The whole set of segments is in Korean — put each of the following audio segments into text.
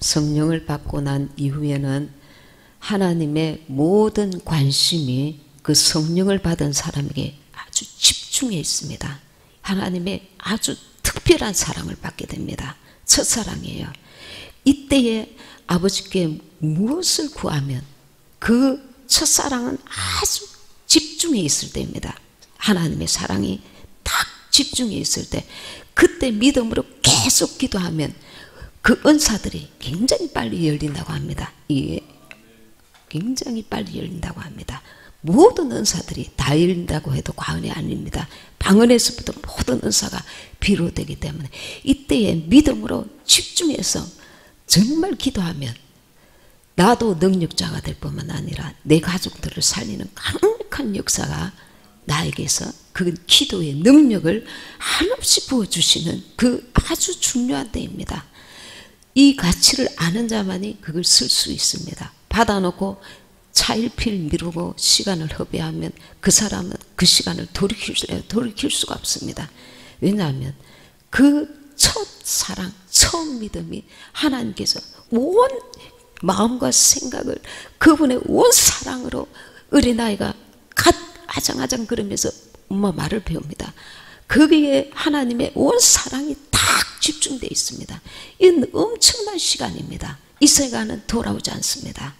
성령을 받고 난 이후에는 하나님의 모든 관심이 그 성령을 받은 사람에게 아주 집중해 있습니다. 하나님의 아주 특별한 사랑을 받게 됩니다. 첫사랑이에요. 이때에 아버지께 무엇을 구하면 그 첫사랑은 아주 집중해 있을 때입니다. 하나님의 사랑이 딱 집중해 있을 때, 그때 믿음으로 계속 기도하면 그 은사들이 굉장히 빨리 열린다고 합니다. 이게 굉장히 빨리 열린다고 합니다. 모든 은사들이 다 열린다고 해도 과언이 아닙니다. 방언에서부터 모든 은사가 비로되기 때문에 이때에 믿음으로 집중해서 정말 기도하면 나도 능력자가 될 뿐만 아니라 내 가족들을 살리는 강력한 역사가 나에게서 그 기도의 능력을 한없이 부어주시는 그 아주 중요한 때입니다. 이 가치를 아는 자만이 그걸 쓸 수 있습니다. 받아놓고 차일피일 미루고 시간을 허비하면 그 사람은 그 시간을 돌이킬 수가 없습니다. 왜냐하면 그 첫 사랑, 처음 믿음이 하나님께서 온 마음과 생각을 그분의 온 사랑으로 어린아이가 아장아장 그러면서 엄마 말을 배웁니다. 거기에 하나님의 온 사랑이 딱 집중되어 있습니다. 이건 엄청난 시간입니다. 이 시간은 돌아오지 않습니다.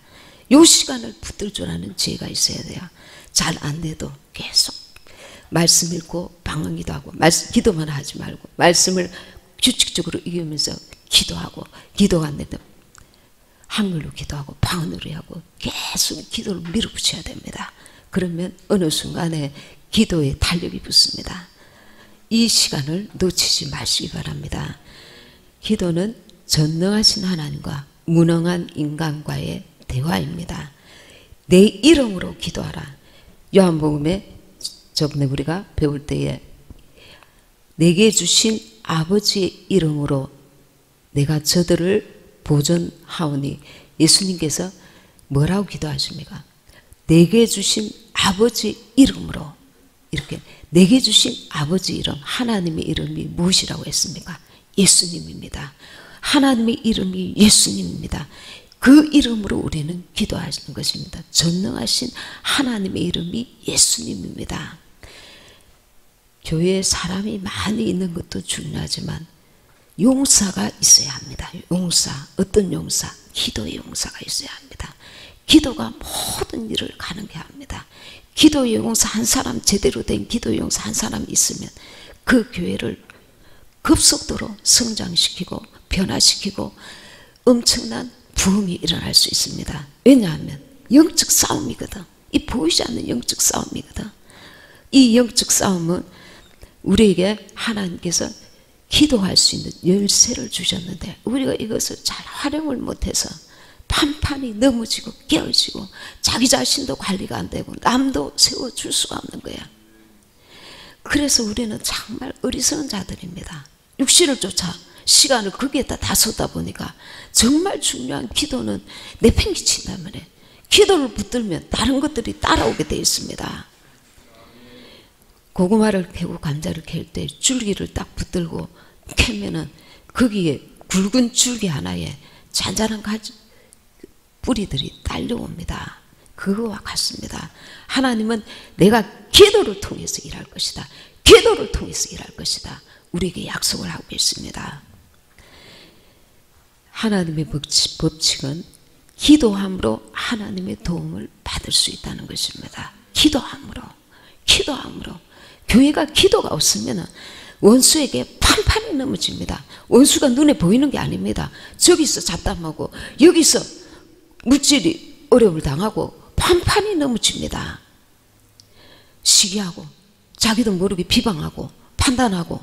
이 시간을 붙들 줄 아는 지혜가 있어야 돼요. 잘 안 돼도 계속 말씀 읽고 방언기도 하고 기도만 하지 말고 말씀을 규칙적으로 읽으면서 기도하고, 기도가 안 돼도 한글로 기도하고 방언으로 하고 계속 기도를 밀어붙여야 됩니다. 그러면 어느 순간에 기도에 탄력이 붙습니다. 이 시간을 놓치지 마시기 바랍니다. 기도는 전능하신 하나님과 무능한 인간과의 대화입니다. 내 이름으로 기도하라. 요한복음에 저번에 우리가 배울 때에 내게 주신 아버지의 이름으로 내가 저들을 보존하오니, 예수님께서 뭐라고 기도하십니까? 내게 주신 아버지 이름으로, 이렇게 내게 주신 아버지 이름, 하나님의 이름이 무엇이라고 했습니까? 예수님입니다. 하나님의 이름이 예수님입니다. 그 이름으로 우리는 기도하시는 것입니다. 전능하신 하나님의 이름이 예수님입니다. 교회에 사람이 많이 있는 것도 중요하지만 용사가 있어야 합니다. 용사, 어떤 용사? 기도의 용사가 있어야 합니다. 기도가 모든 일을 가능케 합니다. 기도의 용사 한 사람, 제대로 된 기도의 용사 한 사람 있으면 그 교회를 급속도로 성장시키고 변화시키고 엄청난 부흥이 일어날 수 있습니다. 왜냐하면 영적 싸움이거든. 이 보이지 않는 영적 싸움이거든. 이 영적 싸움은 우리에게 하나님께서 기도할 수 있는 열쇠를 주셨는데 우리가 이것을 잘 활용을 못해서 판판이 넘어지고 깨어지고 자기 자신도 관리가 안 되고 남도 세워줄 수가 없는 거야. 그래서 우리는 정말 어리석은 자들입니다. 육신을 쫓아 시간을 거기에다 다 쏟다 보니까 정말 중요한 기도는 내팽개친단 말이에요. 기도를 붙들면 다른 것들이 따라오게 되어 있습니다. 고구마를 캐고 감자를 캘 때 줄기를 딱 붙들고 캐면은 거기에 굵은 줄기 하나에 잔잔한 가지 뿌리들이 딸려옵니다. 그거와 같습니다. 하나님은 내가 기도를 통해서 일할 것이다. 기도를 통해서 일할 것이다. 우리에게 약속을 하고 있습니다. 하나님의 법칙은 기도함으로 하나님의 도움을 받을 수 있다는 것입니다. 기도함으로. 교회가 기도가 없으면 원수에게 판판이 넘어집니다. 원수가 눈에 보이는 게 아닙니다. 저기서 잡담하고 여기서 물질이 어려움을 당하고 판판이 넘어집니다. 시기하고 자기도 모르게 비방하고 판단하고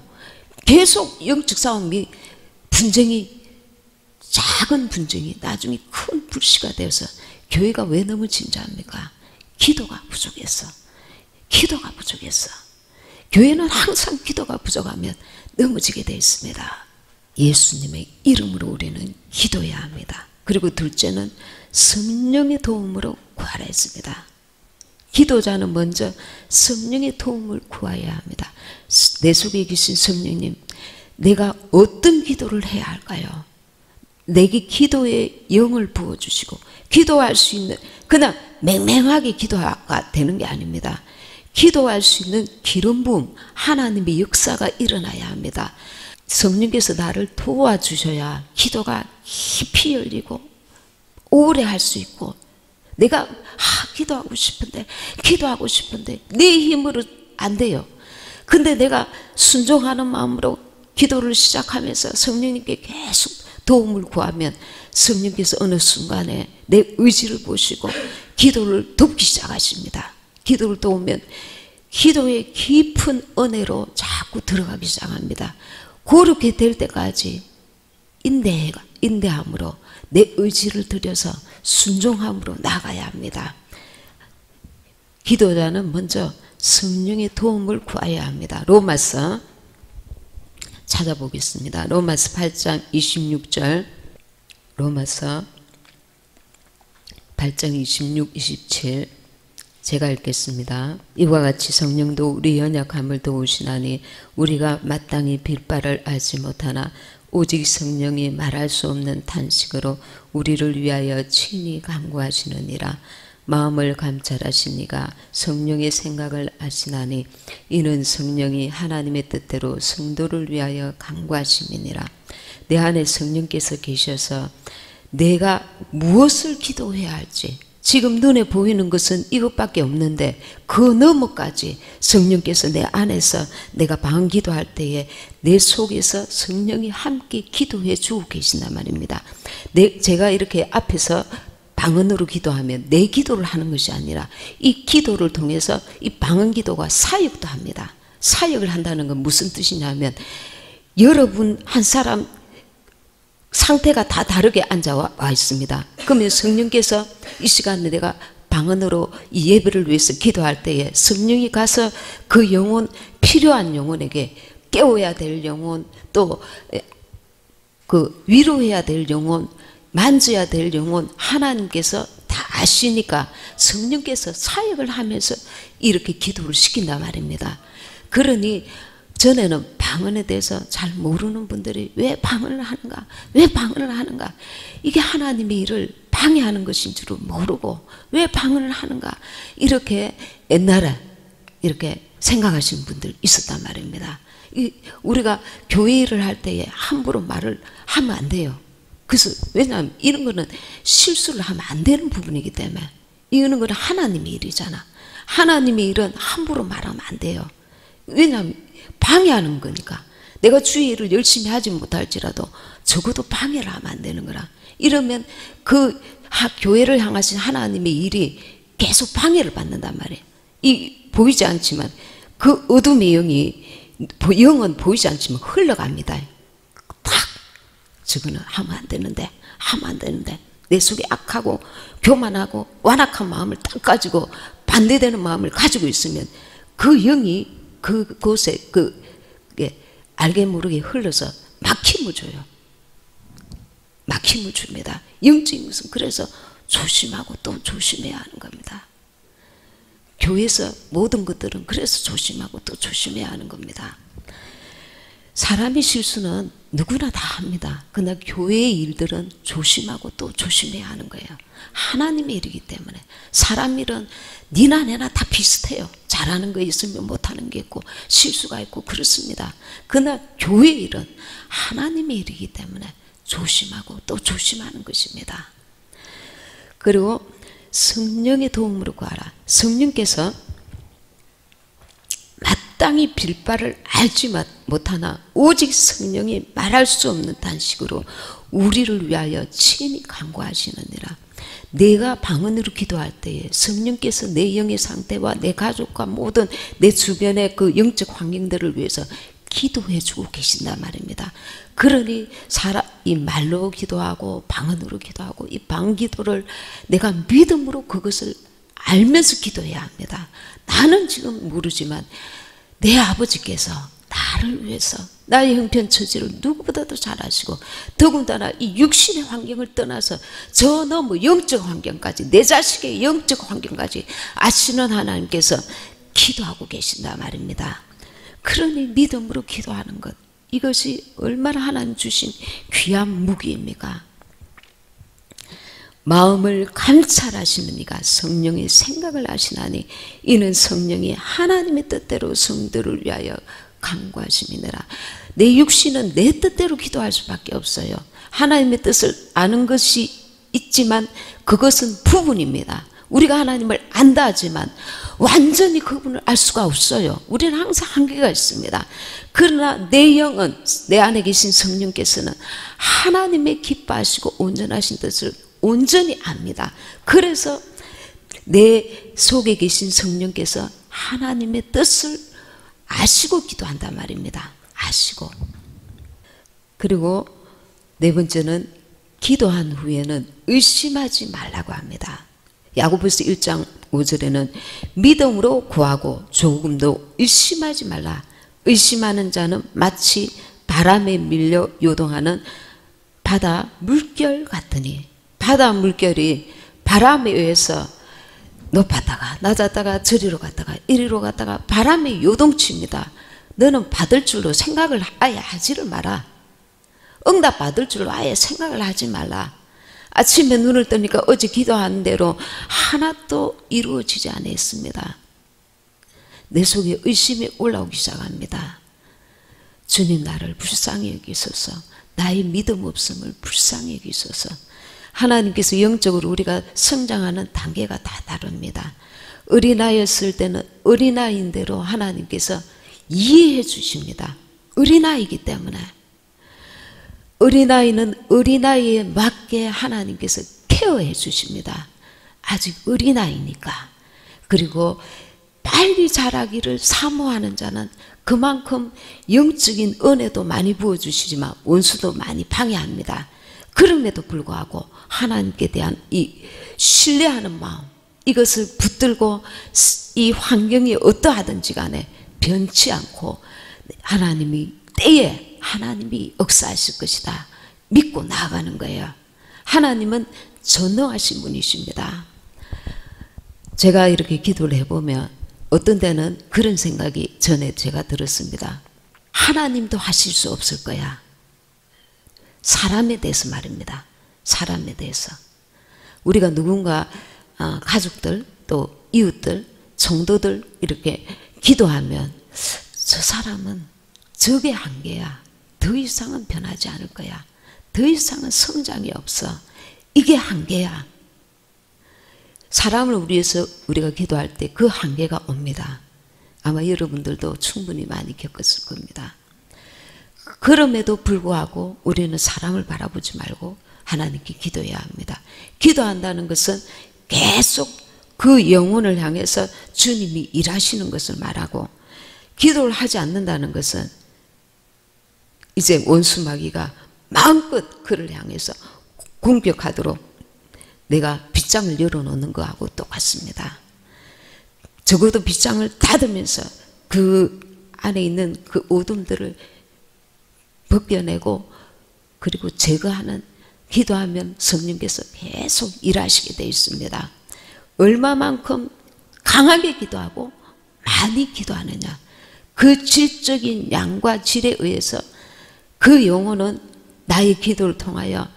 계속 영적 싸움이 분쟁이 작은 분쟁이 나중에 큰 불씨가 되어서 교회가 왜 넘어진 줄 압니까? 기도가 부족해서. 교회는 항상 기도가 부족하면 넘어지게 되어 있습니다. 예수님의 이름으로 우리는 기도해야 합니다. 그리고 둘째는 성령의 도움으로 구하라 했습니다. 기도자는 먼저 성령의 도움을 구해야 합니다. 내 속에 계신 성령님, 내가 어떤 기도를 해야 할까요? 내게 기도의 영을 부어주시고 기도할 수 있는, 그냥 맹맹하게 기도가 되는 게 아닙니다. 기도할 수 있는 기름 부음, 하나님의 역사가 일어나야 합니다. 성령께서 나를 도와주셔야 기도가 깊이 열리고 오래 할 수 있고, 내가 기도하고 싶은데 내 힘으로 안 돼요. 근데 내가 순종하는 마음으로 기도를 시작하면서 성령님께 계속 도움을 구하면 성령께서 어느 순간에 내 의지를 보시고 기도를 돕기 시작하십니다. 기도를 도우면 기도의 깊은 은혜로 자꾸 들어가기 시작합니다. 그렇게 될 때까지 인내함으로 내 의지를 들여서 순종함으로 나가야 합니다. 기도자는 먼저 성령의 도움을 구해야 합니다. 로마서 찾아보겠습니다. 로마서 8장 26절, 로마서 8장 26, 27 제가 읽겠습니다. 이와 같이 성령도 우리 연약함을 도우시나니 우리가 마땅히 빌 바를 알지 못하나 오직 성령이 말할 수 없는 탄식으로 우리를 위하여 친히 간구하시느니라. 마음을 감찰하시니가 성령의 생각을 아시나니 이는 성령이 하나님의 뜻대로 성도를 위하여 간구하심이니라. 내 안에 성령께서 계셔서 내가 무엇을 기도해야 할지, 지금 눈에 보이는 것은 이것밖에 없는데 그 너머까지 성령께서 내 안에서 내가 방언기도할 때에 내 속에서 성령이 함께 기도해 주고 계신단 말입니다. 제가 이렇게 앞에서 방언으로 기도하면 내 기도를 하는 것이 아니라 이 기도를 통해서 이 방언기도가 사역도 합니다. 사역을 한다는 건 무슨 뜻이냐면, 여러분 한 사람 상태가 다 다르게 앉아와 있습니다. 그러면 성령께서 이 시간에 내가 방언으로 이 예배를 위해서 기도할 때에 성령이 가서 그 영혼, 필요한 영혼에게 깨워야 될 영혼, 또 그 위로해야 될 영혼, 만져야 될 영혼, 하나님께서 다 아시니까 성령께서 사역을 하면서 이렇게 기도를 시킨단 말입니다. 그러니 전에는 방언에 대해서 잘 모르는 분들이 왜 방언을 하는가, 왜 방언을 하는가, 이게 하나님의 일을 방해하는 것인 줄을 모르고 왜 방언을 하는가, 이렇게 옛날에 이렇게 생각하시는 분들 있었단 말입니다. 우리가 교회 일을 할 때에 함부로 말을 하면 안 돼요. 그래서 왜냐하면 이런 거는 실수를 하면 안 되는 부분이기 때문에, 이거는 거는 하나님의 일이잖아. 하나님의 일은 함부로 말하면 안 돼요. 왜냐하면 방해하는 거니까. 내가 주의 일을 열심히 하지 못할지라도 적어도 방해를 하면 안 되는 거라. 이러면 그 교회를 향하신 하나님의 일이 계속 방해를 받는단 말이에요. 보이지 않지만 그 어둠의 영은 보이지 않지만 흘러갑니다. 딱 저거는 하면 안 되는데 내 속에 악하고 교만하고 완악한 마음을 딱 가지고 반대되는 마음을 가지고 있으면 그 영이 그곳에 알게 모르게 흘러서 막힘을 줘요. 막힘을 줍니다. 영적인 것은 그래서 조심하고 또 조심해야 하는 겁니다. 교회에서 모든 것들은 그래서 조심하고 또 조심해야 하는 겁니다. 사람의 실수는 누구나 다 합니다. 그러나 교회의 일들은 조심하고 또 조심해야 하는 거예요. 하나님의 일이기 때문에. 사람 일은 니나 내나 다 비슷해요. 잘하는 거 있으면 못하는 게 있고 실수가 있고 그렇습니다. 그러나 교회 일은 하나님의 일이기 때문에 조심하고 또 조심하는 것입니다. 그리고 성령의 도움으로 구하라. 성령께서 마땅히 빌 바를 알지 못하나 오직 성령이 말할 수 없는 단식으로 우리를 위하여 친히 간구하시느니라. 내가 방언으로 기도할 때에 성령께서 내 영의 상태와 내 가족과 모든 내 주변의 그 영적 환경들을 위해서 기도해 주고 계신단 말입니다. 그러니 이 말로 기도하고 방언으로 기도하고 이 방기도를 내가 믿음으로 그것을 알면서 기도해야 합니다. 나는 지금 모르지만 내 아버지께서 나를 위해서 나의 형편처지를 누구보다도 잘 아시고 더군다나 이 육신의 환경을 떠나서 저 너무 영적 환경까지, 내 자식의 영적 환경까지 아시는 하나님께서 기도하고 계신다 말입니다. 그러니 믿음으로 기도하는 것, 이것이 얼마나 하나님 주신 귀한 무기입니까? 마음을 감찰하시는 이가 성령의 생각을 하시나니 이는 성령이 하나님의 뜻대로 성도를 위하여 간구하심이니라. 내 육신은 내 뜻대로 기도할 수밖에 없어요. 하나님의 뜻을 아는 것이 있지만 그것은 부분입니다. 우리가 하나님을 안다 하지만 완전히 그분을 알 수가 없어요. 우리는 항상 한계가 있습니다. 그러나 내 영은, 내 안에 계신 성령께서는 하나님의 기뻐하시고 온전하신 뜻을 온전히 압니다. 그래서 내 속에 계신 성령께서 하나님의 뜻을 아시고 기도한단 말입니다. 아시고. 그리고 네 번째는 기도한 후에는 의심하지 말라고 합니다. 야고보서 1장 5절에는 믿음으로 구하고 조금도 의심하지 말라. 의심하는 자는 마치 바람에 밀려 요동하는 바다 물결 같으니, 바다 물결이 바람에 의해서 높았다가 낮았다가 저리로 갔다가 이리로 갔다가 바람에 요동칩니다. 너는 받을 줄로 생각을 아예 하지를 마라. 응답 받을 줄로 아예 생각을 하지 말라. 아침에 눈을 뜨니까 어제 기도한 대로 하나도 이루어지지 않았습니다. 내 속에 의심이 올라오기 시작합니다. 주님, 나를 불쌍히 여기소서. 나의 믿음 없음을 불쌍히 여기소서. 하나님께서 영적으로 우리가 성장하는 단계가 다 다릅니다. 어린아이였을 때는 어린아이인 대로 하나님께서 이해해 주십니다. 어린아이이기 때문에. 어린아이는 어린아이에 맞게 하나님께서 케어해 주십니다. 아직 어린아이니까. 그리고 빨리 자라기를 사모하는 자는 그만큼 영적인 은혜도 많이 부어주시지만 원수도 많이 방해합니다. 그럼에도 불구하고 하나님께 대한 이 신뢰하는 마음, 이것을 붙들고 이 환경이 어떠하든지 간에 변치 않고 하나님이 때에 하나님이 역사하실 것이다 믿고 나아가는 거예요. 하나님은 전능하신 분이십니다. 제가 이렇게 기도를 해보면 어떤 때는 그런 생각이 전에 제가 들었습니다. 하나님도 하실 수 없을 거야. 사람에 대해서 말입니다. 사람에 대해서. 우리가 누군가 가족들 또 이웃들 성도들 이렇게 기도하면 저 사람은 저게 한계야. 더 이상은 변하지 않을 거야. 더 이상은 성장이 없어. 이게 한계야. 사람을 위해서 우리가 기도할 때 그 한계가 옵니다. 아마 여러분들도 충분히 많이 겪었을 겁니다. 그럼에도 불구하고 우리는 사람을 바라보지 말고 하나님께 기도해야 합니다. 기도한다는 것은 계속 그 영혼을 향해서 주님이 일하시는 것을 말하고, 기도를 하지 않는다는 것은 이제 원수 마귀가 마음껏 그를 향해서 공격하도록 내가 빗장을 열어놓는 거하고 똑같습니다. 적어도 빗장을 닫으면서 그 안에 있는 그 어둠들을 벗겨내고 그리고 제거하는, 기도하면 성령께서 계속 일하시게 되어 있습니다. 얼마만큼 강하게 기도하고 많이 기도하느냐, 그 질적인 양과 질에 의해서 그 영혼은 나의 기도를 통하여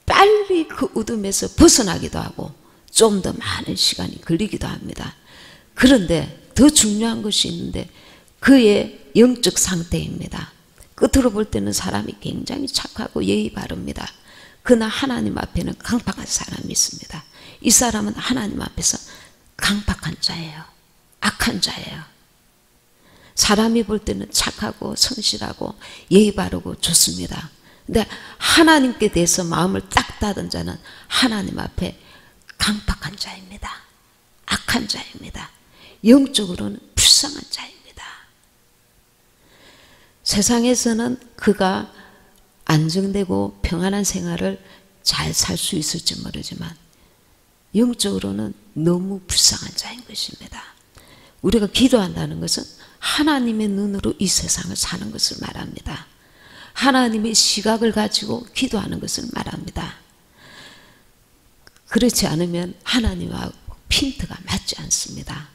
빨리 그 어둠에서 벗어나기도 하고 좀 더 많은 시간이 걸리기도 합니다. 그런데 더 중요한 것이 있는데 그의 영적 상태입니다. 끝으로 볼 때는 사람이 굉장히 착하고 예의 바릅니다. 그러나 하나님 앞에는 강팍한 사람이 있습니다. 이 사람은 하나님 앞에서 강팍한 자예요. 악한 자예요. 사람이 볼 때는 착하고 성실하고 예의 바르고 좋습니다. 근데 하나님께 대해서 마음을 딱 닫은 자는 하나님 앞에 강팍한 자입니다. 악한 자입니다. 영적으로는 불쌍한 자입니다. 세상에서는 그가 안정되고 평안한 생활을 잘 살 수 있을지 모르지만 영적으로는 너무 불쌍한 자인 것입니다. 우리가 기도한다는 것은 하나님의 눈으로 이 세상을 사는 것을 말합니다. 하나님의 시각을 가지고 기도하는 것을 말합니다. 그렇지 않으면 하나님과 핀트가 맞지 않습니다.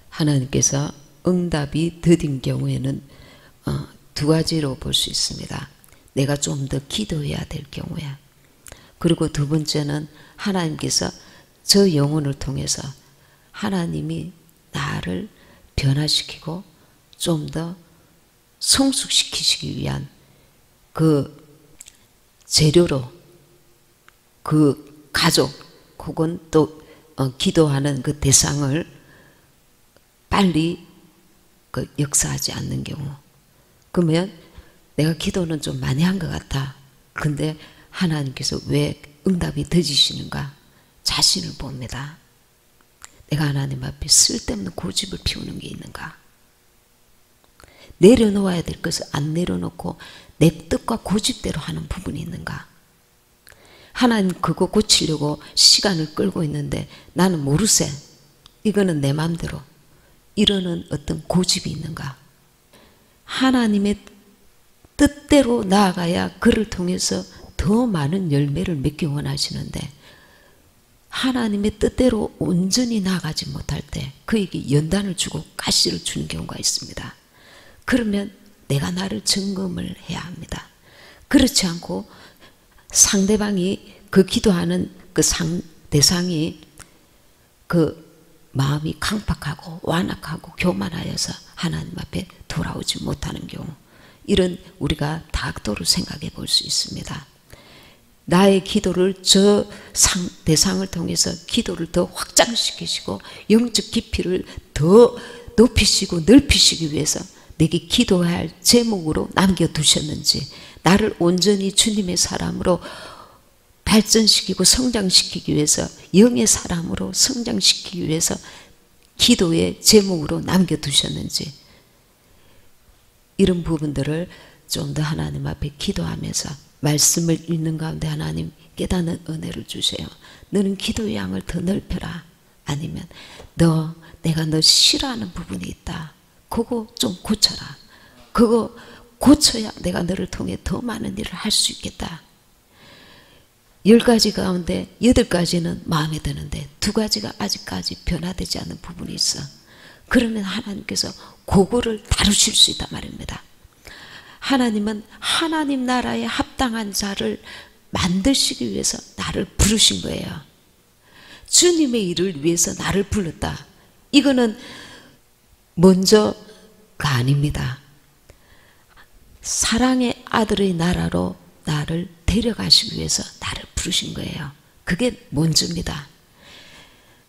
하나님께서 응답이 더딘 경우에는 두 가지로 볼 수 있습니다. 내가 좀 더 기도해야 될 경우에, 그리고 두 번째는 하나님께서 저 영혼을 통해서 하나님이 나를 변화시키고 좀 더 성숙시키시기 위한 그 재료로 그 가족 혹은 또 기도하는 그 대상을 빨리 그 역사하지 않는 경우, 그러면 내가 기도는 좀 많이 한 것 같아. 근데 하나님께서 왜 응답이 늦으시는가? 자신을 봅니다. 내가 하나님 앞에 쓸데없는 고집을 피우는 게 있는가? 내려놓아야 될 것을 안 내려놓고 내 뜻과 고집대로 하는 부분이 있는가? 하나님 그거 고치려고 시간을 끌고 있는데 나는 모르세. 이거는 내 마음대로. 이러는 어떤 고집이 있는가? 하나님의 뜻대로 나아가야 그를 통해서 더 많은 열매를 맺기 원하시는데 하나님의 뜻대로 온전히 나아가지 못할 때 그에게 연단을 주고 가시를 주는 경우가 있습니다. 그러면 내가 나를 점검을 해야 합니다. 그렇지 않고 상대방이 그 기도하는 그 대상이 그 마음이 강팍하고 완악하고 교만하여서 하나님 앞에 돌아오지 못하는 경우, 이런 우리가 다각도로 생각해 볼 수 있습니다. 나의 기도를 저 대상을 통해서 기도를 더 확장시키시고 영적 깊이를 더 높이시고 넓히시기 위해서 내게 기도해야 할 제목으로 남겨두셨는지, 나를 온전히 주님의 사람으로 발전시키고 성장시키기 위해서, 영의 사람으로 성장시키기 위해서 기도의 제목으로 남겨두셨는지, 이런 부분들을 좀 더 하나님 앞에 기도하면서 말씀을 읽는 가운데 하나님 깨닫는 은혜를 주세요. 너는 기도의 양을 더 넓혀라. 아니면 내가 너 싫어하는 부분이 있다. 그거 좀 고쳐라. 그거 고쳐야 내가 너를 통해 더 많은 일을 할 수 있겠다. 10가지 가운데 8가지는 마음에 드는데 2가지가 아직까지 변화되지 않는 부분이 있어. 그러면 하나님께서 그거를 다루실 수 있단 말입니다. 하나님은 하나님 나라에 합당한 자를 만드시기 위해서 나를 부르신 거예요. 주님의 일을 위해서 나를 불렀다. 이거는 먼저가 아닙니다. 사랑의 아들의 나라로 나를 데려가시기 위해서 나를 부르신 거예요. 그게 먼저입니다.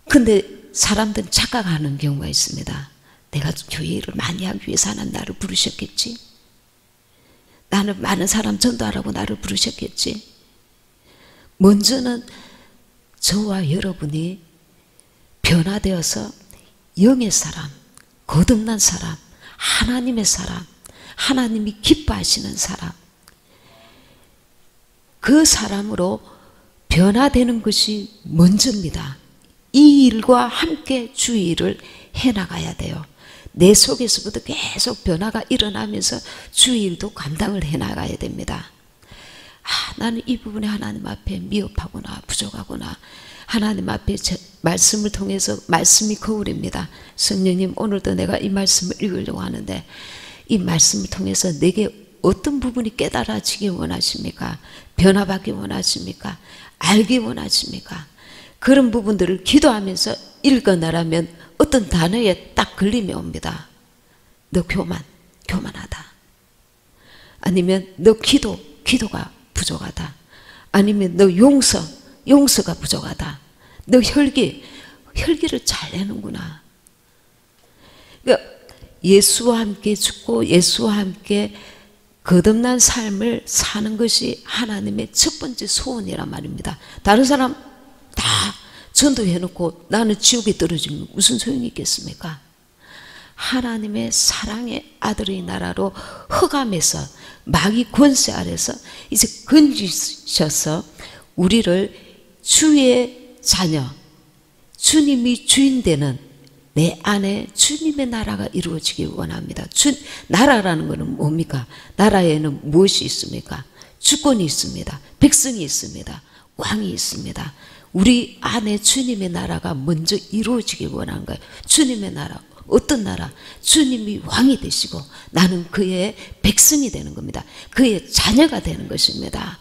근데 사람들은 착각하는 경우가 있습니다. 내가 교회 일을 많이 하기 위해서 하나님 나를 부르셨겠지? 나는 많은 사람 전도하라고 나를 부르셨겠지? 먼저는 저와 여러분이 변화되어서 영의 사람, 거듭난 사람, 하나님의 사람, 하나님이 기뻐하시는 사람, 그 사람으로 변화되는 것이 먼저입니다. 이 일과 함께 주의 일을 해나가야 돼요. 내 속에서부터 계속 변화가 일어나면서 주의 일도 감당을 해나가야 됩니다. 나는 이 부분에 하나님 앞에 미흡하구나, 부족하구나. 하나님 앞에 말씀을 통해서, 말씀이 거울입니다. 성령님, 오늘도 내가 이 말씀을 읽으려고 하는데 이 말씀을 통해서 내게 어떤 부분이 깨달아지기 원하십니까? 변화받기 원하십니까? 알기 원하십니까? 그런 부분들을 기도하면서 읽어나라면 어떤 단어에 딱 걸림이 옵니다. 너 교만하다. 아니면 너 기도가 부족하다. 아니면 너 용서가 부족하다. 너 혈기를 잘 내는구나. 그러니까 예수와 함께 죽고 예수와 함께 거듭난 삶을 사는 것이 하나님의 첫 번째 소원이란 말입니다. 다른 사람 다 전도해놓고 나는 지옥에 떨어지면 무슨 소용이 있겠습니까? 하나님의 사랑의 아들의 나라로 흑암에서 마귀 권세 아래서 이제 건지셔서 우리를 주의 자녀, 주님이 주인 되는 내 안에 주님의 나라가 이루어지기 원합니다. 나라라는 것은 뭡니까? 나라에는 무엇이 있습니까? 주권이 있습니다. 백성이 있습니다. 왕이 있습니다. 우리 안에 주님의 나라가 먼저 이루어지기 원하는 거예요. 주님의 나라 어떤 나라? 주님이 왕이 되시고 나는 그의 백성이 되는 겁니다. 그의 자녀가 되는 것입니다.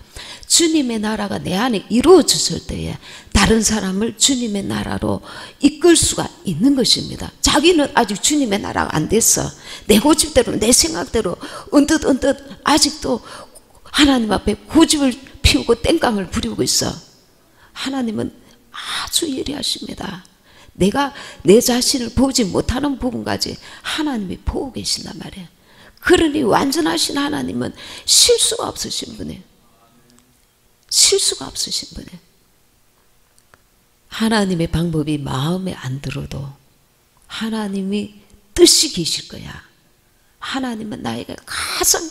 주님의 나라가 내 안에 이루어졌을 때에 다른 사람을 주님의 나라로 이끌 수가 있는 것입니다. 자기는 아직 주님의 나라가 안 됐어. 내 고집대로 내 생각대로 언뜻 아직도 하나님 앞에 고집을 피우고 땡깡을 부리고 있어. 하나님은 아주 예리하십니다. 내가 내 자신을 보지 못하는 부분까지 하나님이 보고 계신단 말이에요. 그러니 완전하신 하나님은 실수가 없으신 분이에요. 실수가 없으신 분이에요. 하나님의 방법이 마음에 안 들어도 하나님이 뜻이 계실 거야. 하나님은 나에게 가장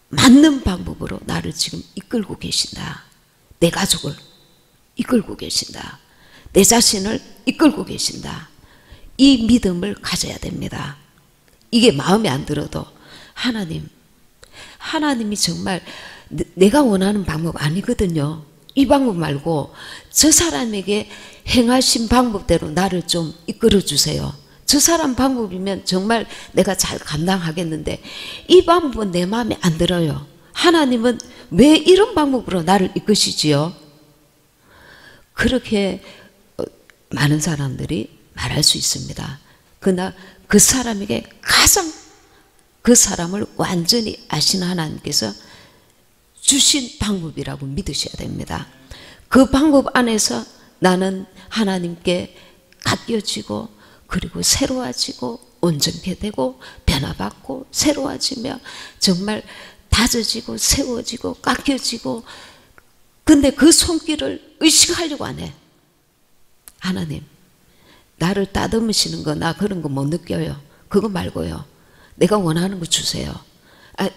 맞는 방법으로 나를 지금 이끌고 계신다. 내 가족을 이끌고 계신다. 내 자신을 이끌고 계신다. 이 믿음을 가져야 됩니다. 이게 마음에 안 들어도 하나님이 정말 내가 원하는 방법 아니거든요. 이 방법 말고 저 사람에게 행하신 방법대로 나를 좀 이끌어 주세요. 저 사람 방법이면 정말 내가 잘 감당하겠는데 이 방법은 내 마음에 안 들어요. 하나님은 왜 이런 방법으로 나를 이끄시지요? 그렇게 많은 사람들이 말할 수 있습니다. 그러나 그 사람에게 가장 그 사람을 완전히 아시는 하나님께서 주신 방법이라고 믿으셔야 됩니다. 그 방법 안에서 나는 하나님께 깎여지고 그리고 새로워지고 온전케 되고 변화받고 새로워지며 정말 다져지고 세워지고 깎여지고, 근데 그 손길을 의식하려고 안 해. 하나님 나를 따듬으시는 거 나 그런 거 못 느껴요. 그거 말고요 내가 원하는 거 주세요.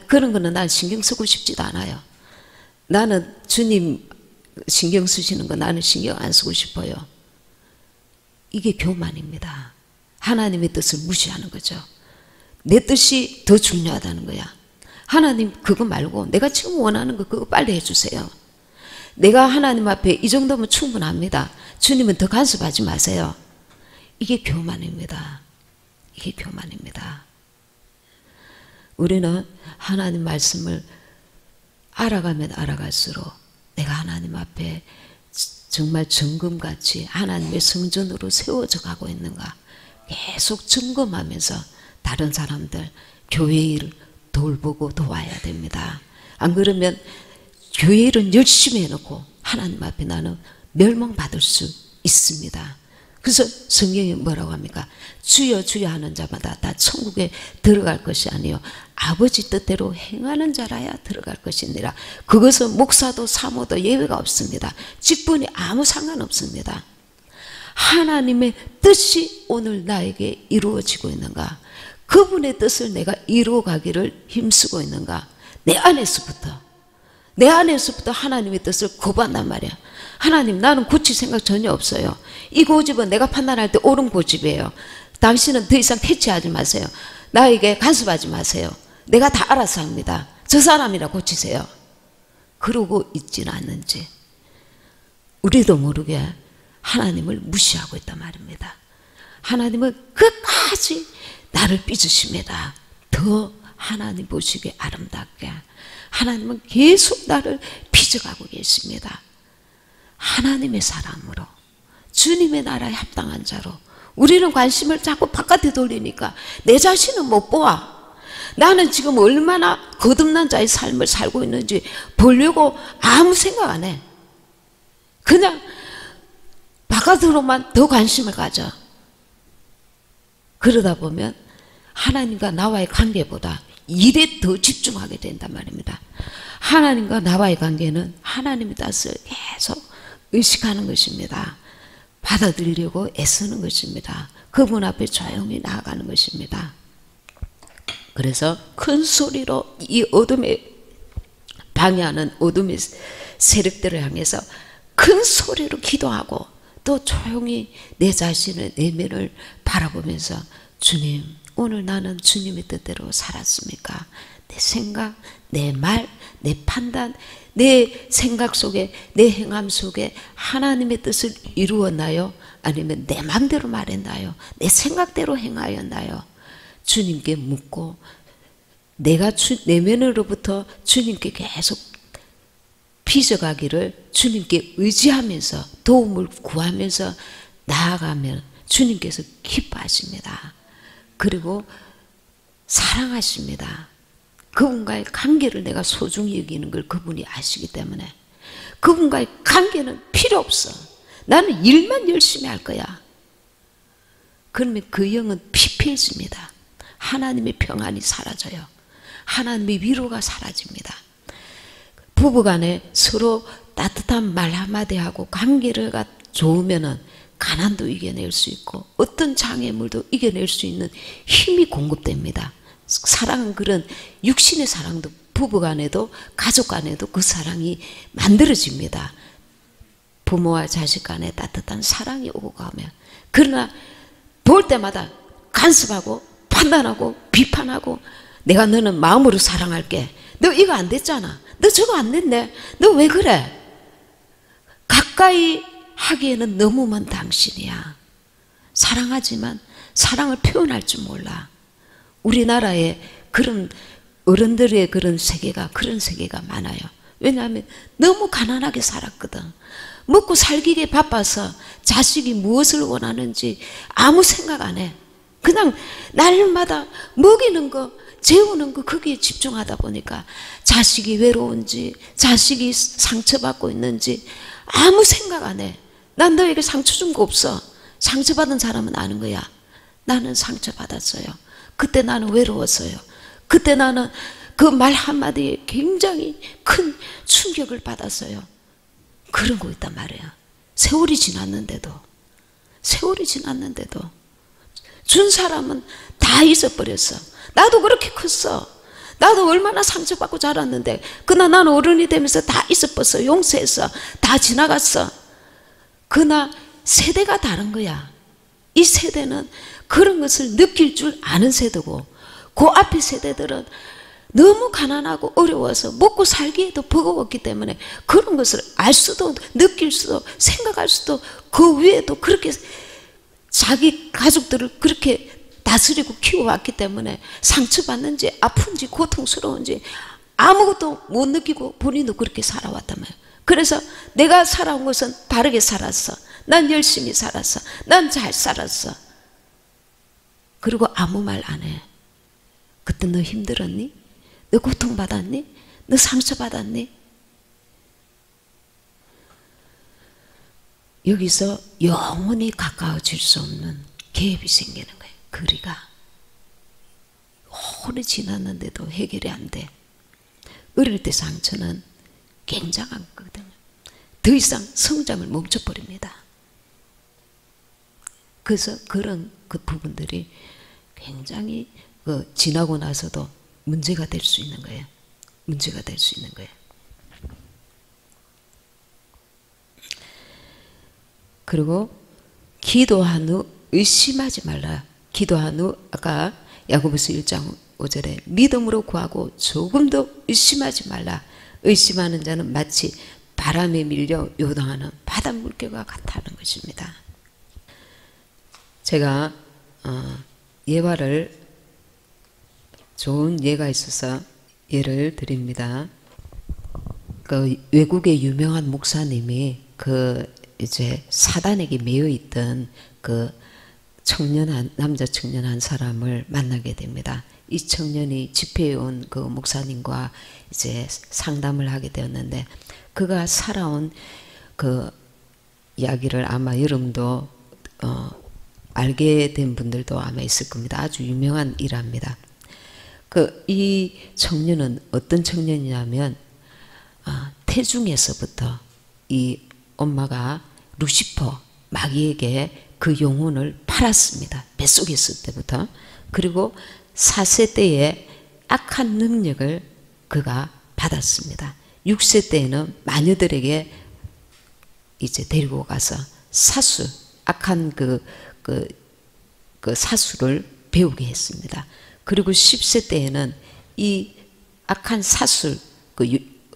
그런 거는 난 신경 쓰고 싶지도 않아요. 나는 주님 신경 쓰시는 거 나는 신경 안 쓰고 싶어요. 이게 교만입니다. 하나님의 뜻을 무시하는 거죠. 내 뜻이 더 중요하다는 거야. 하나님 그거 말고 내가 지금 원하는 거 그거 빨리 해주세요. 내가 하나님 앞에 이 정도면 충분합니다. 주님은 더 간섭하지 마세요. 이게 교만입니다. 이게 교만입니다. 우리는 하나님 말씀을 알아가면 알아갈수록 내가 하나님 앞에 정말 정금같이 하나님의 성전으로 세워져 가고 있는가 계속 점검하면서 다른 사람들 교회 일을 돌보고 도와야 됩니다. 안 그러면 교회 일은 열심히 해놓고 하나님 앞에 나는 멸망받을 수 있습니다. 그래서 성경이 뭐라고 합니까? 주여 주여 하는 자마다 다 천국에 들어갈 것이 아니요 아버지 뜻대로 행하는 자라야 들어갈 것이니라. 그것은 목사도 사모도 예외가 없습니다. 직분이 아무 상관없습니다. 하나님의 뜻이 오늘 나에게 이루어지고 있는가? 그분의 뜻을 내가 이루어가기를 힘쓰고 있는가? 내 안에서부터 하나님의 뜻을 거부한단 말이야. 하나님 나는 고칠 생각 전혀 없어요. 이 고집은 내가 판단할 때 옳은 고집이에요. 당신은 더 이상 캐치하지 마세요. 나에게 간섭하지 마세요. 내가 다 알아서 합니다. 저 사람이라 고치세요. 그러고 있지는 않는지 우리도 모르게 하나님을 무시하고 있단 말입니다. 하나님은 끝까지 나를 빚으십니다. 더 하나님 보시기에 아름답게 하나님은 계속 나를 빚어가고 계십니다. 하나님의 사람으로 주님의 나라에 합당한 자로 우리는 관심을 자꾸 바깥에 돌리니까 내 자신은 못 보아. 나는 지금 얼마나 거듭난 자의 삶을 살고 있는지 보려고 아무 생각 안 해. 그냥 바깥으로만 더 관심을 가져. 그러다 보면 하나님과 나와의 관계보다 일에 더 집중하게 된단 말입니다. 하나님과 나와의 관계는 하나님의 뜻을 계속 의식하는 것입니다. 받아들이려고 애쓰는 것입니다. 그분 앞에 조용히 나아가는 것입니다. 그래서 큰 소리로 이 어둠에 방해하는 어둠의 세력들을 향해서 큰 소리로 기도하고 또 조용히 내 자신의 내면을 바라보면서 주님 오늘 나는 주님의 뜻대로 살았습니까? 내 생각, 내 말, 내 판단, 내 생각 속에, 내 행함 속에 하나님의 뜻을 이루었나요? 아니면 내 마음대로 말했나요? 내 생각대로 행하였나요? 주님께 묻고 내가 내면으로부터 주님께 계속 빚어가기를 주님께 의지하면서 도움을 구하면서 나아가면 주님께서 기뻐하십니다. 그리고 사랑하십니다. 그분과의 관계를 내가 소중히 여기는 걸 그분이 아시기 때문에 그분과의 관계는 필요 없어. 나는 일만 열심히 할 거야. 그러면 그 영은 피폐해집니다. 하나님의 평안이 사라져요. 하나님의 위로가 사라집니다. 부부간에 서로 따뜻한 말 한마디 하고 관계가 좋으면은 가난도 이겨낼 수 있고 어떤 장애물도 이겨낼 수 있는 힘이 공급됩니다. 사랑은 그런 육신의 사랑도 부부간에도 가족간에도 그 사랑이 만들어집니다. 부모와 자식 간에 따뜻한 사랑이 오고 가면. 그러나 볼 때마다 간섭하고 판단하고 비판하고 내가 너는 마음으로 사랑할게. 너 이거 안 됐잖아. 너 저거 안 됐네. 너 왜 그래? 가까이 하기에는 너무 먼 당신이야. 사랑하지만 사랑을 표현할 줄 몰라. 우리나라에 그런 어른들의 그런 세계가 많아요. 왜냐하면 너무 가난하게 살았거든. 먹고 살기에 바빠서 자식이 무엇을 원하는지 아무 생각 안 해. 그냥 날마다 먹이는 거, 재우는 거 거기에 집중하다 보니까 자식이 외로운지 자식이 상처받고 있는지 아무 생각 안 해. 난 너에게 상처 준 거 없어. 상처받은 사람은 아는 거야. 나는 상처받았어요. 그때 나는 외로웠어요. 그때 나는 그 말 한마디에 굉장히 큰 충격을 받았어요. 그런 거 있단 말이에요. 세월이 지났는데도 준 사람은 다 잊어버렸어. 나도 그렇게 컸어. 나도 얼마나 상처받고 자랐는데 그러나 나는 어른이 되면서 다 잊어버렸어. 용서했어. 다 지나갔어. 그러나 세대가 다른 거야. 이 세대는 그런 것을 느낄 줄 아는 세대고 그 앞에 세대들은 너무 가난하고 어려워서 먹고 살기에도 버거웠기 때문에 그런 것을 알 수도 느낄 수도 생각할 수도 그 위에도 그렇게 자기 가족들을 그렇게 다스리고 키워왔기 때문에 상처받는지 아픈지 고통스러운지 아무것도 못 느끼고 본인도 그렇게 살아왔단 말이에요. 그래서 내가 살아온 것은 바르게 살았어. 난 열심히 살았어. 난 잘 살았어. 그리고 아무 말 안 해. 그때 너 힘들었니? 너 고통받았니? 너 상처받았니? 여기서 영원히 가까워질 수 없는 갭이 생기는 거예요. 거리가. 오래 지났는데도 해결이 안 돼. 어릴 때 상처는 굉장한 거거든요. 더 이상 성장을 멈춰버립니다. 그래서 그런 그 부분들이 굉장히 지나고 나서도 문제가 될 수 있는 거예요. 문제가 될 수 있는 거예요. 그리고 기도한 후 의심하지 말라. 기도한 후 아까 야고보서 1장 5절에 믿음으로 구하고 조금도 의심하지 말라. 의심하는 자는 마치 바람에 밀려 요동하는 바닷물결과 같다는 것입니다. 제가 예화를 좋은 예가 있어서 예를 드립니다. 그 외국의 유명한 목사님이 그 이제 사단에게 매여 있던 그 남자 청년 한 사람을 만나게 됩니다. 이 청년이 집회에 온 그 목사님과 이제 상담을 하게 되었는데 그가 살아온 그 이야기를 아마 여러분도 알게 된 분들도 아마 있을 겁니다. 아주 유명한 일화입니다. 이 청년은 어떤 청년이냐면 태중에서부터 이 엄마가 루시퍼 마귀에게 그 영혼을 팔았습니다. 뱃속에 있을 때부터. 그리고 4세 때에 악한 능력을 그가 받았습니다. 6세 때에는 마녀들에게 이제 데리고 가서 사수, 악한 그 사수를 배우게 했습니다. 그리고 10세 때에는 이 악한 사술,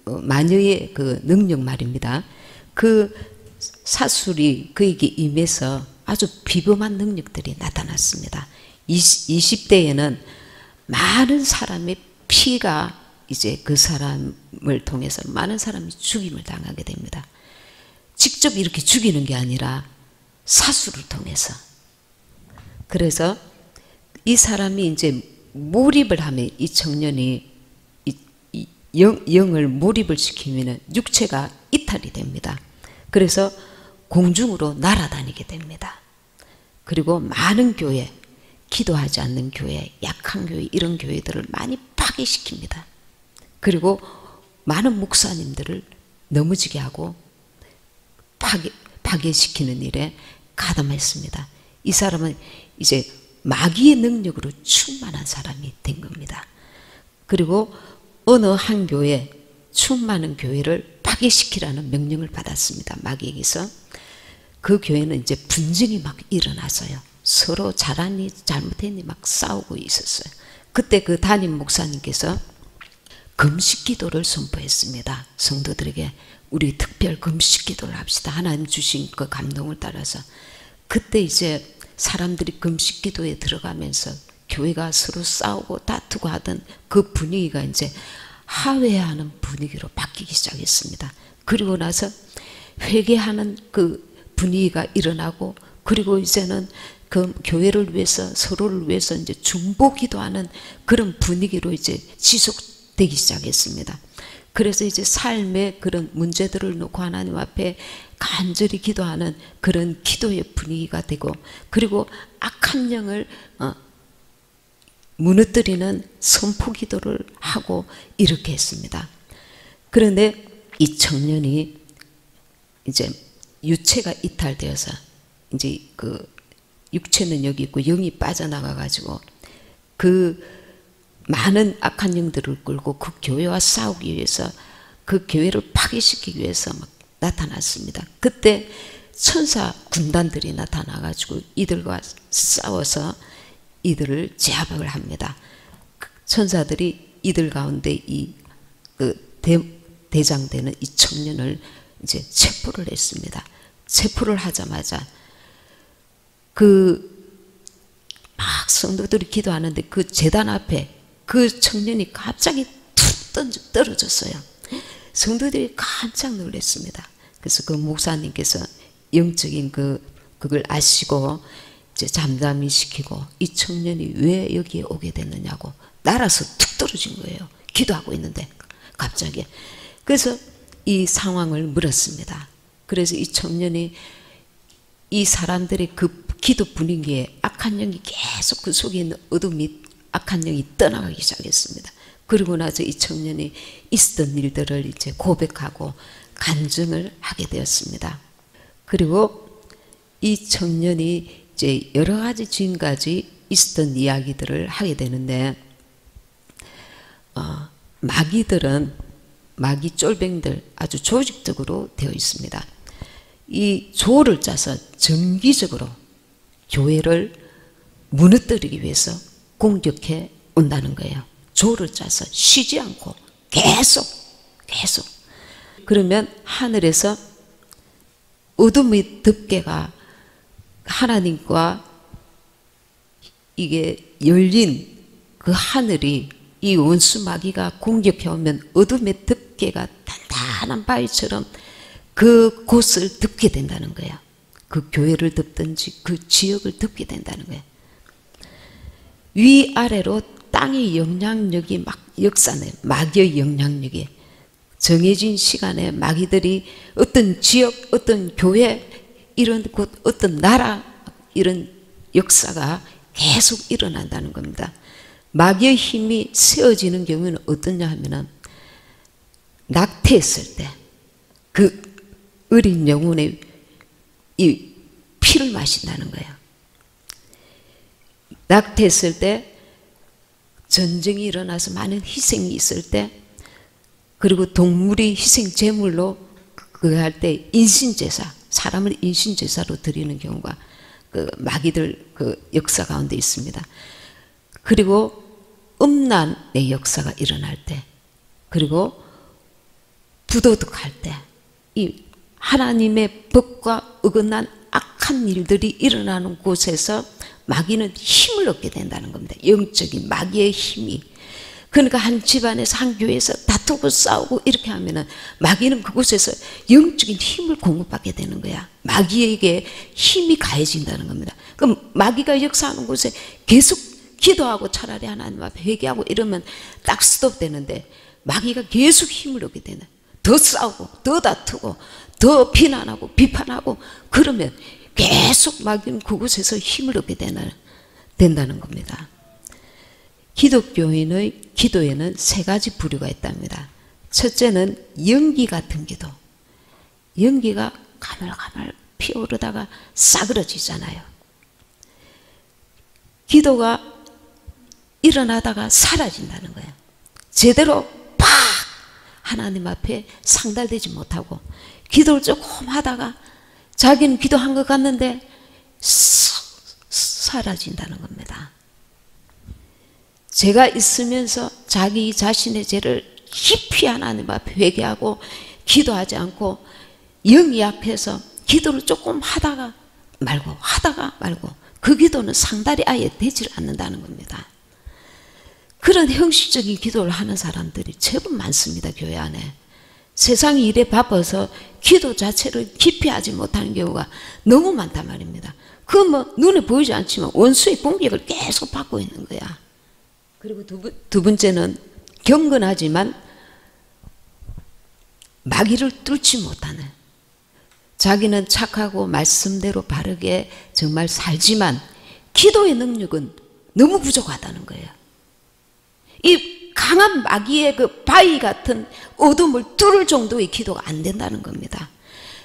마녀의 그 능력 말입니다. 그 사술이 그에게 임해서 아주 비범한 능력들이 나타났습니다. 20대에는 많은 사람의 피가 이제 그 사람을 통해서 많은 사람이 죽임을 당하게 됩니다. 직접 이렇게 죽이는 게 아니라 사술을 통해서. 그래서 이 사람이 이제 몰입을 하면 이 청년이 영을 몰입을 시키면 육체가 이탈이 됩니다. 그래서 공중으로 날아다니게 됩니다. 그리고 많은 교회, 기도하지 않는 교회, 약한 교회, 이런 교회들을 많이 파괴시킵니다. 그리고 많은 목사님들을 넘어지게 하고 파괴시키는 일에 가담했습니다. 이 사람은 이제 마귀의 능력으로 충만한 사람이 된 겁니다. 그리고 어느 한 교회, 충만한 교회를 파괴시키라는 명령을 받았습니다. 마귀에게서. 그 교회는 이제 분쟁이 막 일어나서요. 서로 잘하니 잘못했니 막 싸우고 있었어요. 그때 그 담임 목사님께서 금식 기도를 선포했습니다. 성도들에게 우리 특별 금식 기도를 합시다. 하나님 주신 그 감동을 따라서. 그때 이제 사람들이 금식 기도에 들어가면서 교회가 서로 싸우고 다투고 하던 그 분위기가 이제 화해하는 분위기로 바뀌기 시작했습니다. 그리고 나서 회개하는 그 분위기가 일어나고, 그리고 이제는 그 교회를 위해서 서로를 위해서 이제 중보 기도하는 그런 분위기로 이제 지속되기 시작했습니다. 그래서 이제 삶의 그런 문제들을 놓고 하나님 앞에 간절히 기도하는 그런 기도의 분위기가 되고, 그리고 악한 영을 무너뜨리는 선포 기도를 하고 이렇게 했습니다. 그런데 이 청년이 이제 유체가 이탈되어서 이제 그 육체는 여기 있고 영이 빠져나가 가지고 그 많은 악한 영들을 끌고 그 교회와 싸우기 위해서, 그 교회를 파괴시키기 위해서 막 나타났습니다. 그때 천사 군단들이 나타나 가지고 이들과 싸워서 이들을 제압을 합니다. 천사들이 이들 가운데 이 대장되는 이 청년을 이제 체포를 했습니다. 체포를 하자마자 막 성도들이 기도하는데 그 제단 앞에 그 청년이 갑자기 툭 떨어졌어요. 성도들이 깜짝 놀랐습니다. 그래서 그 목사님께서 영적인 그걸 아시고 이제 잠잠히 시키고, 이 청년이 왜 여기에 오게 됐느냐고 날아서 툭 떨어진 거예요. 기도하고 있는데 갑자기. 그래서 이 상황을 물었습니다. 그래서 이 청년이 이 사람들의 그 기도 분위기에 악한 영이 계속 그 속에 있는 어둠이, 악한 영이 떠나가기 시작했습니다. 그리고 나서 이 청년이 있었던 일들을 이제 고백하고 간증을 하게 되었습니다. 그리고 이 청년이 이제 여러 가지 지금까지 있었던 이야기들을 하게 되는데, 마귀 쫄병들 아주 조직적으로 되어 있습니다. 이 조를 짜서 정기적으로 교회를 무너뜨리기 위해서 공격해 온다는 거예요. 조를 짜서 쉬지 않고 계속. 그러면 하늘에서 어둠의 덮개가 하나님과 이게 열린 그 하늘이, 이 원수 마귀가 공격해 오면 어둠의 덮개가 단단한 바위처럼 그 곳을 덮게 된다는 거예요. 그 교회를 덮든지 그 지역을 덮게 된다는 거예요. 위아래로 땅의 영향력이 막 역사해요. 마귀의 영향력이. 정해진 시간에 마귀들이 어떤 지역, 어떤 교회, 이런 곳, 어떤 나라, 이런 역사가 계속 일어난다는 겁니다. 마귀의 힘이 세워지는 경우는 어떠냐 하면은, 낙태했을 때 그 어린 영혼의 이 피를 마신다는 거예요. 낙태했을 때, 전쟁이 일어나서 많은 희생이 있을 때, 그리고 동물이 희생 제물로 그거 할 때 인신제사, 사람을 인신제사로 드리는 경우가 그 마귀들 그 역사 가운데 있습니다. 그리고 음란의 역사가 일어날 때, 그리고 부도덕할 때 이 하나님의 법과 어긋난 악한 일들이 일어나는 곳에서 마귀는 힘을 얻게 된다는 겁니다. 영적인 마귀의 힘이. 그러니까 한 집안에서 한 교회에서 다투고 싸우고 이렇게 하면은 마귀는 그곳에서 영적인 힘을 공급받게 되는 거야. 마귀에게 힘이 가해진다는 겁니다. 그럼 마귀가 역사하는 곳에 계속 기도하고 차라리 하나님 앞에 회개하고 이러면 딱 스톱되는데 마귀가 계속 힘을 얻게 되는, 더 싸우고 더 다투고 더 비난하고 비판하고 그러면 계속 마귀는 그곳에서 힘을 얻게 된다는 겁니다. 기독교인의 기도에는 세 가지 부류가 있답니다. 첫째는 연기 같은 기도. 연기가 가물가물 피어오르다가 싸그러지잖아요. 기도가 일어나다가 사라진다는 거예요. 제대로 팍 하나님 앞에 상달되지 못하고 기도를 조금 하다가 자기는 기도한 것 같는데 사라진다는 겁니다. 죄가 있으면서 자기 자신의 죄를 깊이 하나님 앞에 회개하고 기도하지 않고 영이 약해서 기도를 조금 하다가 말고 그 기도는 상달이 아예 되질 않는다는 겁니다. 그런 형식적인 기도를 하는 사람들이 제법 많습니다. 교회 안에. 세상이 일에 바빠서 기도 자체를 깊이 하지 못하는 경우가 너무 많단 말입니다. 그 뭐 눈에 보이지 않지만 원수의 공격을 계속 받고 있는 거야. 그리고 두 번째는 경건하지만 마귀를 뚫지 못하는, 자기는 착하고 말씀대로 바르게 정말 살지만 기도의 능력은 너무 부족하다는 거예요. 이 강한 마귀의 그 바위 같은 어둠을 뚫을 정도의 기도가 안 된다는 겁니다.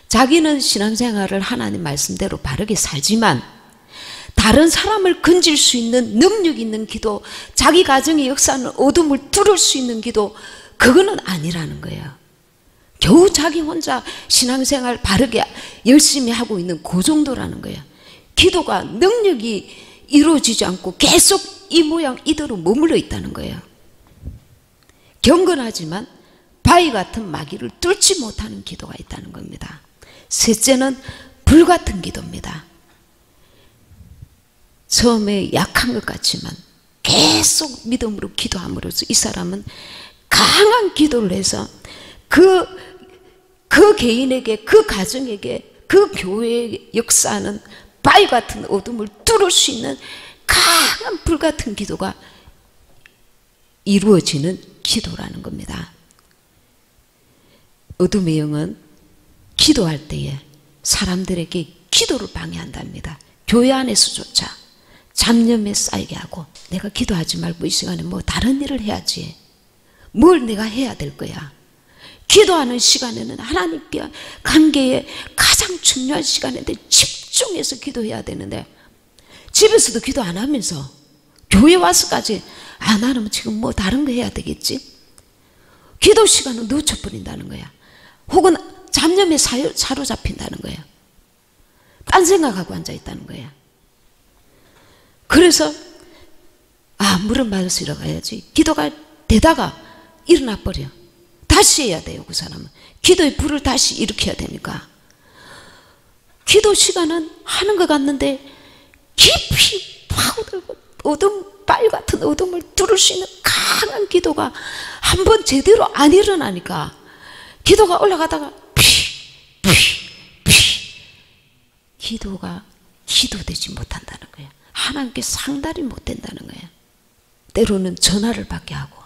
자기는 신앙생활을 하나님 말씀대로 바르게 살지만 다른 사람을 건질 수 있는 능력 있는 기도, 자기 가정의 역사는 어둠을 뚫을 수 있는 기도, 그거는 아니라는 거예요. 겨우 자기 혼자 신앙생활 바르게 열심히 하고 있는 그 정도라는 거예요. 기도가 능력이 이루어지지 않고 계속 이 모양 이대로 머물러 있다는 거예요. 경건하지만 바위 같은 마귀를 뚫지 못하는 기도가 있다는 겁니다. 셋째는 불같은 기도입니다. 처음에 약한 것 같지만 계속 믿음으로 기도함으로써 이 사람은 강한 기도를 해서 그 개인에게, 그 가정에게, 그 교회의 역사는 바위 같은 어둠을 뚫을 수 있는 강한 불 같은 기도가 이루어지는 기도라는 겁니다. 어둠의 영은 기도할 때에 사람들에게 기도를 방해한답니다. 교회 안에서조차 잡념에 쌓이게 하고, 내가 기도하지 말고 이 시간에 뭐 다른 일을 해야지, 뭘 내가 해야 될 거야. 기도하는 시간에는 하나님께 관계에 가장 중요한 시간인데 집중해서 기도해야 되는데 집에서도 기도 안 하면서 교회 와서까지 나는 지금 뭐 다른 거 해야 되겠지, 기도 시간을 놓쳐버린다는 거야. 혹은 잡념에 사로잡힌다는 거야. 딴 생각하고 앉아있다는 거야. 그래서 물은 마시러 가야지, 기도가 되다가 일어나 버려. 다시 해야 돼요. 그 사람은 기도의 불을 다시 일으켜야 되니까. 기도 시간은 하는 것 같는데 깊이 파고들고 빨 같은 어둠을 뚫을 수 있는 강한 기도가 한번 제대로 안 일어나니까 기도가 올라가다가 기도가 기도되지 못한다는 거예요. 하나님께 상달이 못 된다는 거예요. 때로는 전화를 받게 하고,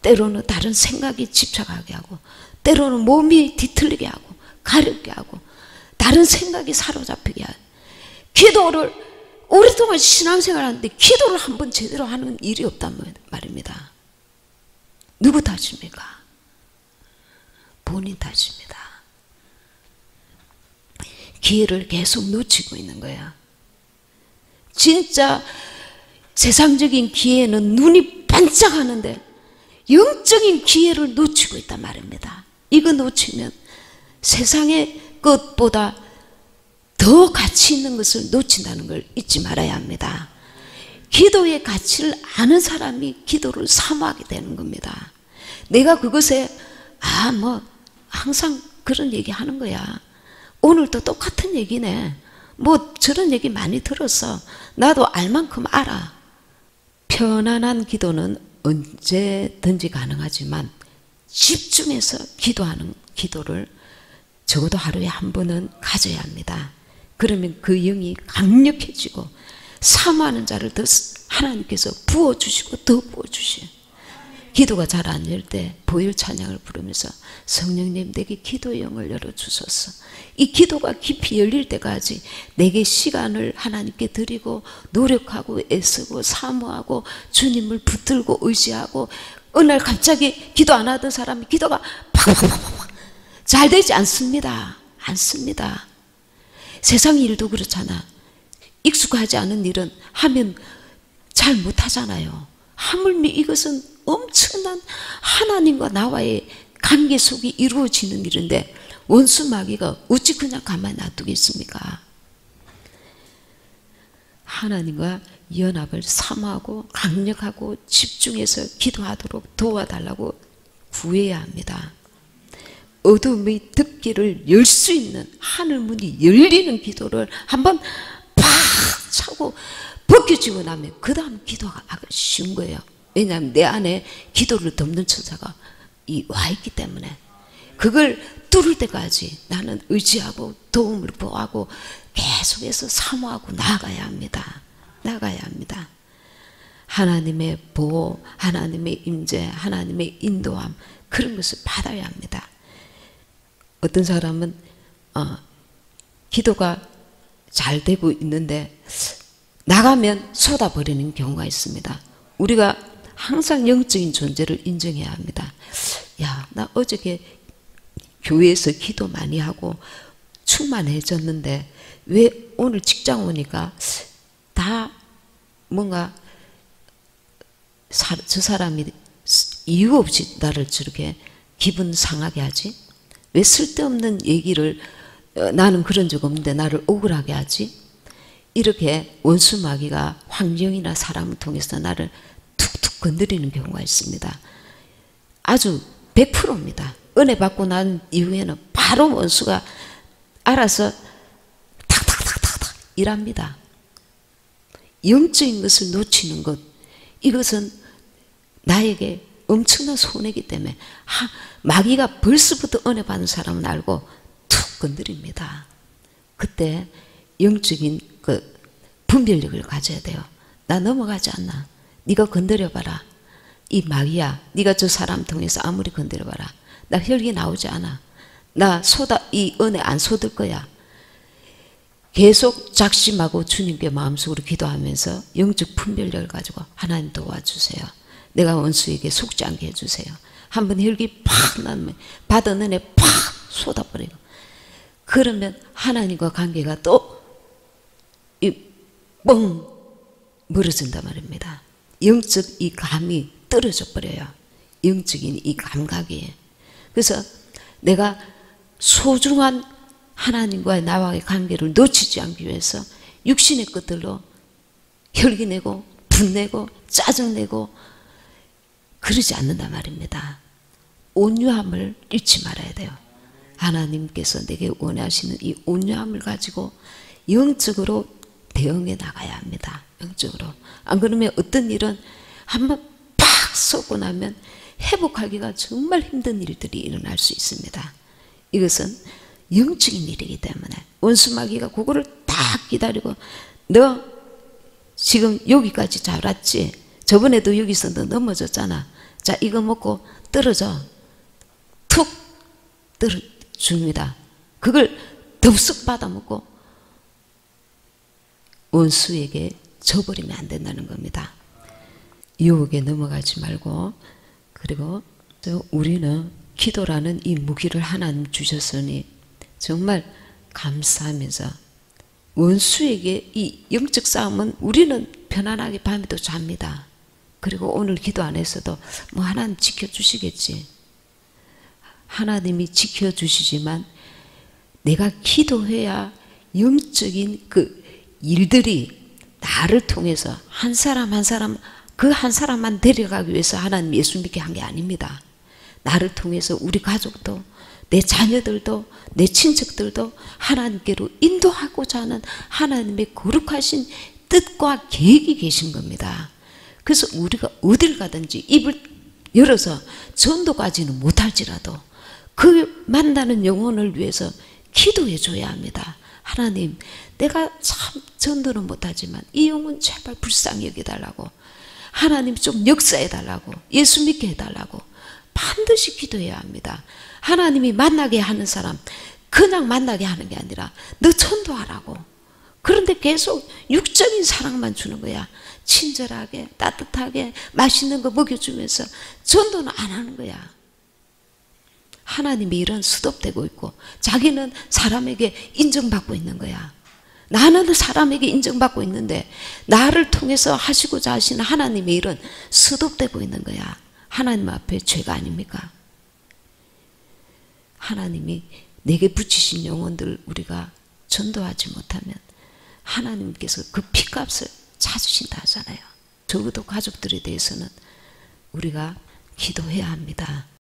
때로는 다른 생각에 집착하게 하고, 때로는 몸이 뒤틀리게 하고 가렵게 하고 다른 생각이 사로잡히게 하고. 기도를 오랫동안 신앙생활 하는데 기도를 한번 제대로 하는 일이 없단 말입니다. 누구 탓입니까? 본인 탓입니다. 기회를 계속 놓치고 있는 거야. 진짜 세상적인 기회는 눈이 반짝하는데 영적인 기회를 놓치고 있단 말입니다. 이거 놓치면 세상의 것보다 더 가치 있는 것을 놓친다는 걸 잊지 말아야 합니다. 기도의 가치를 아는 사람이 기도를 사모하게 되는 겁니다. 내가 그것에 뭐 항상 그런 얘기 하는 거야. 오늘도 똑같은 얘기네. 뭐 저런 얘기 많이 들었어. 나도 알 만큼 알아. 편안한 기도는 언제든지 가능하지만 집중해서 기도하는 기도를 적어도 하루에 한 번은 가져야 합니다. 그러면 그 영이 강력해지고 사모하는 자를 더 하나님께서 부어주시고 더 부어주셔요. 기도가 잘 안 열 때 보혈 찬양을 부르면서 성령님 내게 기도의 영을 열어주소서. 이 기도가 깊이 열릴 때까지 내게 시간을 하나님께 드리고 노력하고 애쓰고 사모하고 주님을 붙들고 의지하고 어느 날 갑자기 기도 안 하던 사람이 기도가 팍팍팍팍 잘 되지 않습니다. 않습니다. 세상 일도 그렇잖아. 익숙하지 않은 일은 하면 잘 못하잖아요. 하물며 이것은 엄청난 하나님과 나와의 관계 속에 이루어지는 일인데 원수 마귀가 어찌 그냥 가만히 놔두겠습니까? 하나님과 연합을 사모하고 강력하고 집중해서 기도하도록 도와달라고 구해야 합니다. 어둠의 덮개를 열 수 있는 하늘문이 열리는 기도를 한번 팍 차고 벗겨지고 나면 그 다음 기도가 쉬운 거예요. 왜냐하면 내 안에 기도를 덮는 천사가 와 있기 때문에 그걸 뚫을 때까지 나는 의지하고 도움을 구하고 계속해서 사모하고 나아가야 합니다. 나아가야 합니다. 하나님의 보호, 하나님의 임재, 하나님의 인도함 그런 것을 받아야 합니다. 어떤 사람은 기도가 잘 되고 있는데 나가면 쏟아버리는 경우가 있습니다. 우리가 항상 영적인 존재를 인정해야 합니다. 야, 나 어저께 교회에서 기도 많이 하고 충만해졌는데 왜 오늘 직장 오니까 다 뭔가 저 사람이 이유 없이 나를 저렇게 기분 상하게 하지? 왜 쓸데없는 얘기를 나는 그런 적 없는데 나를 억울하게 하지? 이렇게 원수 마귀가 환경이나 사람을 통해서 나를 툭툭 건드리는 경우가 있습니다. 아주 100%입니다. 은혜 받고 난 이후에는 바로 원수가 알아서 탁탁탁탁탁 일합니다. 영적인 것을 놓치는 것, 이것은 나에게 엄청난 손해이기 때문에 마귀가 벌써부터 은혜 받는 사람은 알고 툭 건드립니다. 그때 영적인 그 분별력을 가져야 돼요. 나 넘어가지 않나? 네가 건드려봐라. 이 마귀야, 네가 저 사람 통해서 아무리 건드려봐라. 나 혈기 나오지 않아. 나 이 은혜 안 쏟을 거야. 계속 작심하고 주님께 마음속으로 기도하면서 영적 분별력을 가지고 하나님 도와주세요. 내가 원수에게 속지 않게 해주세요. 한번 혈기 팍 나면 받은 은혜 팍 쏟아버리고 그러면 하나님과 관계가 또 뻥 멀어진단 말입니다. 영적 이 감이 떨어져 버려요. 영적인 이 감각이. 그래서 내가 소중한 하나님과의 나와의 관계를 놓치지 않기 위해서 육신의 것들로 혈기내고 분내고 짜증내고 그러지 않는단 말입니다. 온유함을 잃지 말아야 돼요. 하나님께서 내게 원하시는 이 온유함을 가지고 영적으로 대응해 나가야 합니다. 영적으로. 안 그러면 어떤 일은 한번 팍 쏟고 나면 회복하기가 정말 힘든 일들이 일어날 수 있습니다. 이것은 영적인 일이기 때문에 원수 마귀가 그거를 딱 기다리고 너 지금 여기까지 잘 왔지? 저번에도 여기서 너 넘어졌잖아. 자, 이거 먹고 떨어져. 툭 떨어줍니다. 그걸 덥석 받아먹고 원수에게 져버리면 안 된다는 겁니다. 유혹에 넘어가지 말고, 그리고 우리는 기도라는 이 무기를 하나님 주셨으니 정말 감사하면서 원수에게 이 영적 싸움은 우리는 편안하게 밤에도 잡니다. 그리고 오늘 기도 안 했어도 뭐 하나님 지켜주시겠지. 하나님이 지켜주시지만 내가 기도해야 영적인 그 일들이 나를 통해서 한 사람 한 사람 그 한 사람만 데려가기 위해서 하나님 예수 믿게 한 게 아닙니다. 나를 통해서 우리 가족도 내 자녀들도 내 친척들도 하나님께로 인도하고자 하는 하나님의 거룩하신 뜻과 계획이 계신 겁니다. 그래서 우리가 어딜 가든지 입을 열어서 전도까지는 못할지라도 그 만나는 영혼을 위해서 기도해 줘야 합니다. 하나님, 내가 참 전도는 못하지만 이 영혼 제발 불쌍히 여겨달라고, 하나님 좀 역사해 달라고, 예수 믿게 해달라고 반드시 기도해야 합니다. 하나님이 만나게 하는 사람 그냥 만나게 하는 게 아니라 너 전도하라고. 그런데 계속 육적인 사랑만 주는 거야. 친절하게 따뜻하게 맛있는 거 먹여주면서 전도는 안 하는 거야. 하나님이 이런 수독되고 있고 자기는 사람에게 인정받고 있는 거야. 나는 사람에게 인정받고 있는데 나를 통해서 하시고자 하시는 하나님의 일은 수독되고 있는 거야. 하나님 앞에 죄가 아닙니까? 하나님이 내게 붙이신 영혼들 우리가 전도하지 못하면 하나님께서 그 피값을 찾으신다 하잖아요. 적어도 가족들에 대해서는 우리가 기도해야 합니다.